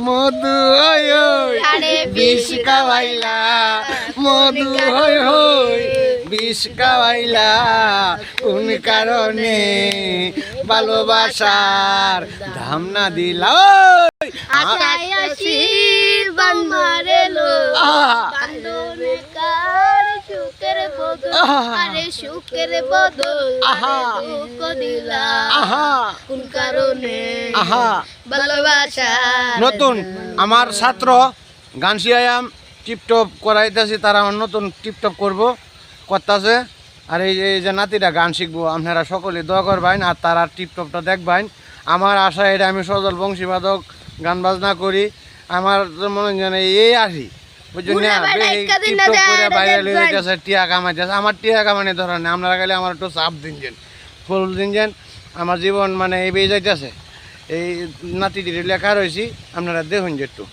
মধু হই হই বিষ খাওয়াইলা, মধু হই হই বিষ খাওয়াইলা, কোন কারণে ভালোবাসার দাম না দিলা? আশায় আশীর্বাদ মারেলো বান্ধনে কার সুখের বদল, আরে সুখের বদল দুঃখ দিলা, কোন কারণে ভালোবাসা? নতুন আমার ছাত্র গান শিয়াম টিপটপ করাইতেছি, তারা আমার নতুন টিপটপ করবো করতেছে। আর এই যে নাতিরা গান শিখবো, আপনারা সকলে দোয়া করবেন আর তারা টিপটপটা দেখবেন। আমার আশা এটা আমি সজল বংশীবাদক গান বাজনা করি, আমার মনে হয় এই আসি বুঝছেন না, টিপটপ করে বাইরে লইতেছে, টিয়া কামাইতেছে। আমার টিয়া কামানি ধরেন আপনারা গেলে আমার একটু চাপ দিনছেন, ফুল দিনছেন, আমার জীবন মানে এই বেয়ে যাইতেছে। এই নাতিটির লেখা রয়েছি, আপনারা দেখুন যে একটু।